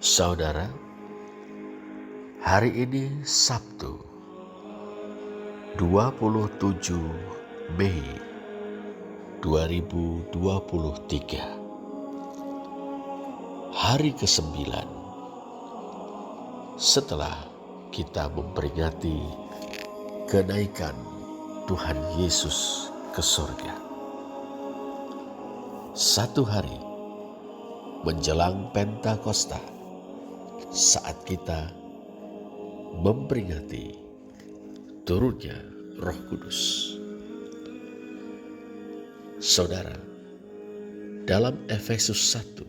Saudara, hari ini Sabtu 27 Mei 2023, hari ke-9 setelah kita memperingati kenaikan Tuhan Yesus ke surga. Satu hari menjelang Pentakosta, saat kita memperingati turunnya Roh Kudus. Saudara, dalam Efesus 1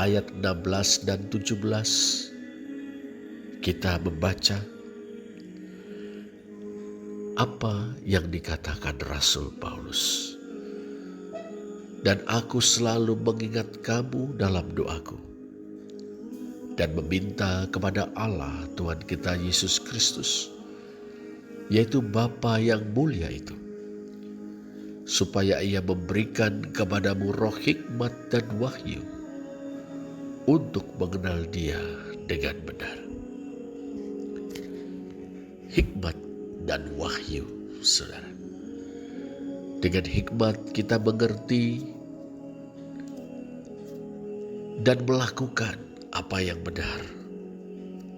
ayat 16 dan 17 kita membaca apa yang dikatakan Rasul Paulus. Dan aku selalu mengingat kamu dalam doaku dan meminta kepada Allah Tuhan kita Yesus Kristus, yaitu Bapa yang mulia itu, supaya Ia memberikan kepadamu roh hikmat dan wahyu untuk mengenal Dia dengan benar. Hikmat dan wahyu, saudara. Dengan hikmat kita mengerti dan melakukan apa yang benar,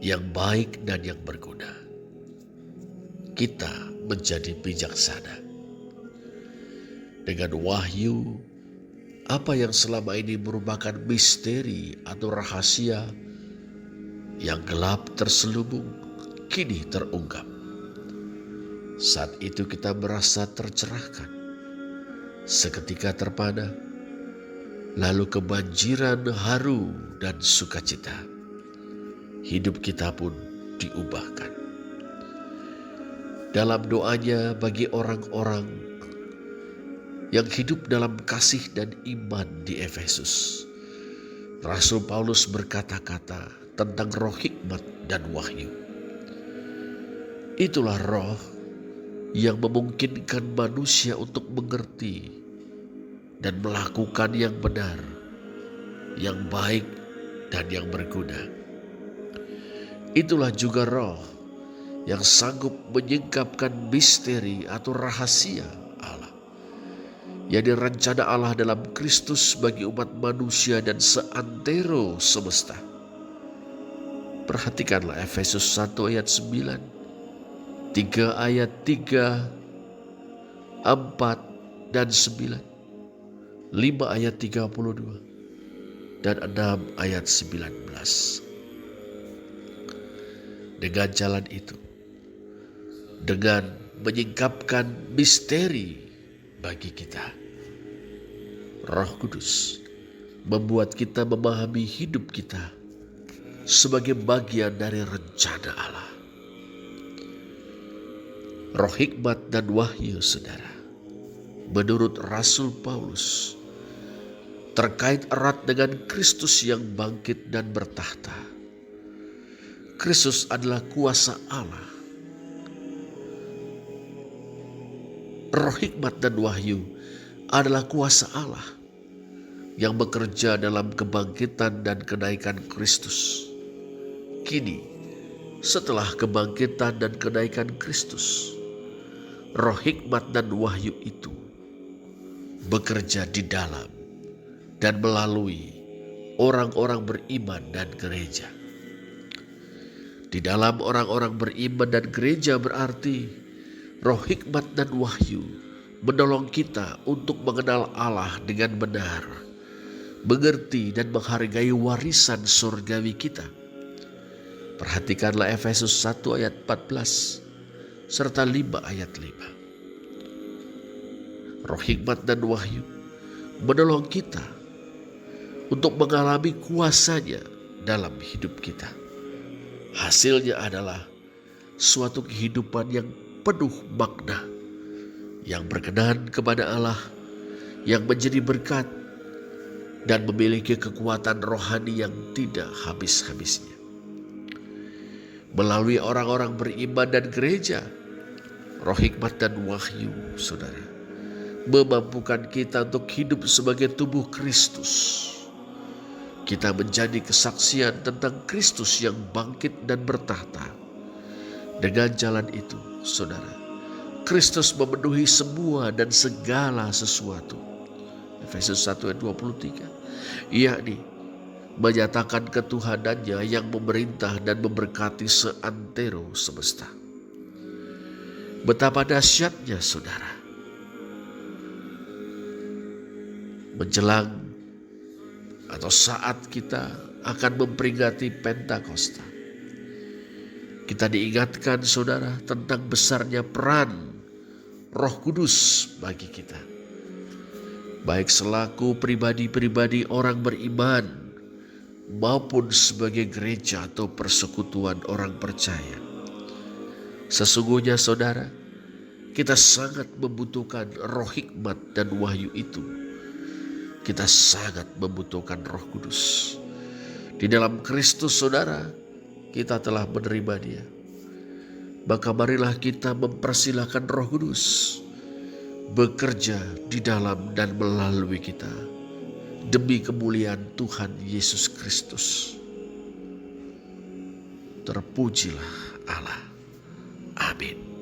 yang baik dan yang berguna. Kita menjadi bijaksana. Dengan wahyu, apa yang selama ini merupakan misteri atau rahasia yang gelap terselubung, kini terungkap. Saat itu kita merasa tercerahkan, seketika terpana, lalu kebanjiran haru dan sukacita. Hidup kita pun diubahkan. Dalam doanya bagi orang-orang yang hidup dalam kasih dan iman di Efesus, Rasul Paulus berkata-kata tentang roh hikmat dan wahyu. Itulah roh yang memungkinkan manusia untuk mengerti dan melakukan yang benar, yang baik dan yang berguna. Itulah juga roh yang sanggup menyingkapkan misteri atau rahasia Allah, yakni rencana Allah dalam Kristus bagi umat manusia dan seantero semesta. Perhatikanlah Efesus 1 ayat 9, 3 ayat 3, 4 dan 9, 5 ayat 32, dan 6 ayat 19. Dengan jalan itu, dengan menyingkapkan misteri bagi kita, Roh Kudus membuat kita memahami hidup kita sebagai bagian dari rencana Allah. Roh hikmat dan wahyu, saudara, menurut Rasul Paulus, terkait erat dengan Kristus yang bangkit dan bertahta. Kristus adalah kuasa Allah. Roh hikmat dan wahyu adalah kuasa Allah yang bekerja dalam kebangkitan dan kenaikan Kristus. Kini, setelah kebangkitan dan kenaikan Kristus, roh hikmat dan wahyu itu bekerja di dalam dan melalui orang-orang beriman dan gereja. Di dalam orang-orang beriman dan gereja berarti roh hikmat dan wahyu menolong kita untuk mengenal Allah dengan benar, mengerti dan menghargai warisan surgawi kita. Perhatikanlah Efesus 1 ayat 14 serta 5 ayat 5. Roh hikmat dan wahyu menolong kita untuk mengalami kuasanya dalam hidup kita. Hasilnya adalah suatu kehidupan yang penuh makna, yang berkenan kepada Allah, yang menjadi berkat dan memiliki kekuatan rohani yang tidak habis-habisnya. Melalui orang-orang beriman dan gereja, roh hikmat dan wahyu, saudara, memampukan kita untuk hidup sebagai tubuh Kristus kita menjadi kesaksian tentang Kristus yang bangkit dan bertahta. Dengan jalan itu, saudara, Kristus memenuhi semua dan segala sesuatu. Efesus 1 ayat 23. Yakni menyatakan ketuhanannya yang memerintah dan memberkati seantero semesta. Betapa dahsyatnya, saudara. Menjelang atau saat kita akan memperingati Pentakosta, kita diingatkan, saudara, tentang besarnya peran Roh Kudus bagi kita, baik selaku pribadi-pribadi orang beriman maupun sebagai gereja atau persekutuan orang percaya. Sesungguhnya, saudara, kita sangat membutuhkan roh hikmat dan wahyu itu. Kita sangat membutuhkan Roh Kudus. Di dalam Kristus, saudara, kita telah menerima Dia. Maka marilah kita mempersilahkan Roh Kudus bekerja di dalam dan melalui kita demi kemuliaan Tuhan Yesus Kristus. Terpujilah Allah. Amin.